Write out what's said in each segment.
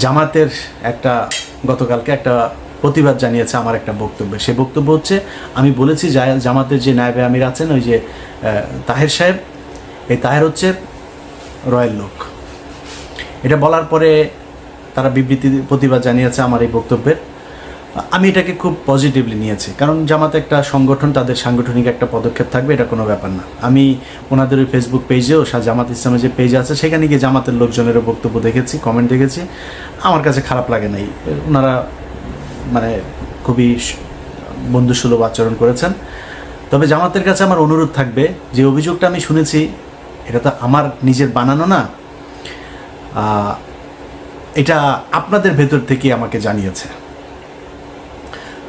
জামাতের একটা গতকালকে একটা প্রতিবাদ জানিয়েছে আমার একটা বক্তব্যে। সেই বক্তব্য হচ্ছে, আমি বলেছি জামাতের যে নায়েবে আমির আছেন ওই যে তাহের সাহেব, এই তাহের হচ্ছে রয়্যাল লোক। এটা বলার পরে তারা বিবৃতি প্রতিবাদ জানিয়েছে আমার এই বক্তব্যের। আমি এটাকে খুব পজিটিভলি নিয়েছি, কারণ জামাত একটা সংগঠন, তাদের সাংগঠনিক একটা পদক্ষেপ থাকবে, এটা কোনো ব্যাপার না। আমি ওনাদের ওই ফেসবুক পেজেও জামাত ইসলামের যে পেজ আছে সেখানে গিয়ে জামাতের লোকজনেরও বক্তব্য দেখেছি, কমেন্ট দেখেছি, আমার কাছে খারাপ লাগে নাই। ওনারা মানে খুবই বন্ধুসুলভ আচরণ করেছেন। তবে জামাতের কাছে আমার অনুরোধ থাকবে, যে অভিযোগটা আমি শুনেছি এটা তো আমার নিজের বানানো না, এটা আপনাদের ভেতর থেকে আমাকে জানিয়েছে।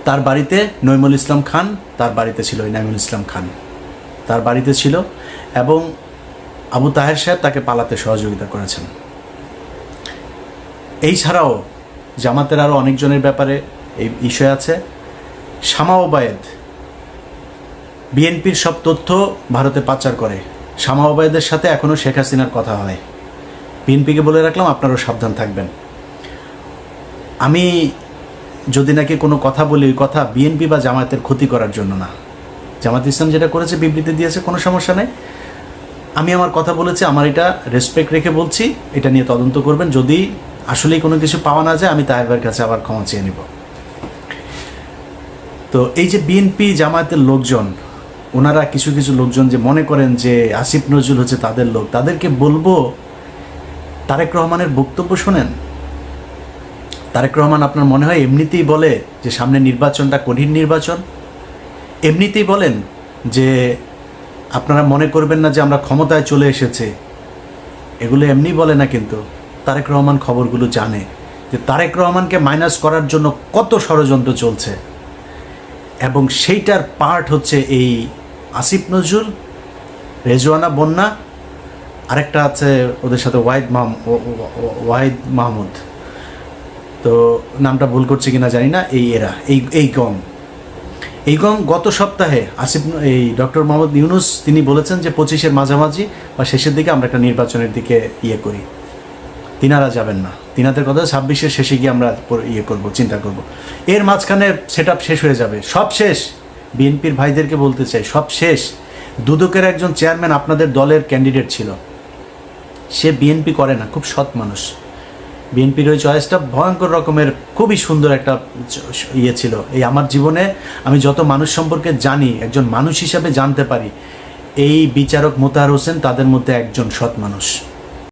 তার বাড়িতে নইমুল ইসলাম খান, তার বাড়িতে ছিল ইনামুল ইসলাম খান, তার বাড়িতে ছিল, এবং আবু তাহের সাহেব তাকে পালাতে সহযোগিতা করেছেন। এই ছাড়াও জামাতের আরও অনেকজনের ব্যাপারে এই বিষয় আছে। শামা ওবায়েদ বিএনপির সব তথ্য ভারতে পাচার করে। শামা ওবায়েদের সাথে এখনও শেখ হাসিনার কথা হয়। বিএনপিকে বলে রাখলাম, আপনারাও সাবধান থাকবেন। আমি যদি নাকি কোনো কথা বলি, ওই কথা বিএনপি বা জামায়াতের ক্ষতি করার জন্য না। জামাত ইসলাম যেটা করেছে, বিবৃতি দিয়েছে, কোনো সমস্যা নেই। আমি আমার কথা বলেছি, আমার এটা রেসপেক্ট রেখে বলছি। এটা নিয়ে তদন্ত করবেন, যদি আসলেই কোনো কিছু পাওয়া না যায় আমি তাহের ভাইয়ের কাছে আবার ক্ষমা চেয়ে নিব। তো এই যে বিএনপি জামায়াতের লোকজন, ওনারা কিছু কিছু লোকজন যে মনে করেন যে আসিফ নজরুল হচ্ছে তাদের লোক, তাদেরকে বলবো তারেক রহমানের বক্তব্য শোনেন। তারেক রহমান আপনার মনে হয় এমনিতেই বলে যে সামনে নির্বাচনটা কঠিন নির্বাচন? এমনিতেই বলেন যে আপনারা মনে করবেন না যে আমরা ক্ষমতায় চলে এসেছে, এগুলো এমনি বলে না। কিন্তু তারেক রহমান খবরগুলো জানে যে তারেক রহমানকে মাইনাস করার জন্য কত ষড়যন্ত্র চলছে, এবং সেইটার পার্ট হচ্ছে এই আসিফ নজরুল, রেজওয়ানা বন্যা, আরেকটা আছে ওদের সাথে ওয়াহিদ মাহমুদ, তো নামটা ভুল করছে কিনা জানি না। এই গং গত সপ্তাহে এই ডক্টর মোহাম্মদ ইউনুস তিনি বলেছেন যে 25-এর মাঝামাঝি বা শেষের দিকে আমরা একটা নির্বাচনের দিকে করি। তিনারা যাবেন না, তিনাদের কথা 26-এর শেষে গিয়ে আমরা করব, চিন্তা করব। এর মাঝখানে সেট আপ শেষ হয়ে যাবে, সব শেষ। বিএনপির ভাইদেরকে বলতে চাই, সব শেষ। দুদকের একজন চেয়ারম্যান আপনাদের দলের ক্যান্ডিডেট ছিল, সে বিএনপি করে না, খুব সৎ মানুষ। বিএনপির ওই চয়েসটা ভয়ঙ্কর রকমের খুবই সুন্দর একটা ছিল। এই আমার জীবনে আমি যত মানুষ সম্পর্কে জানি, একজন মানুষ হিসাবে জানতে পারি, এই বিচারক মোতাহার হোসেন তাদের মধ্যে একজন সৎ মানুষ।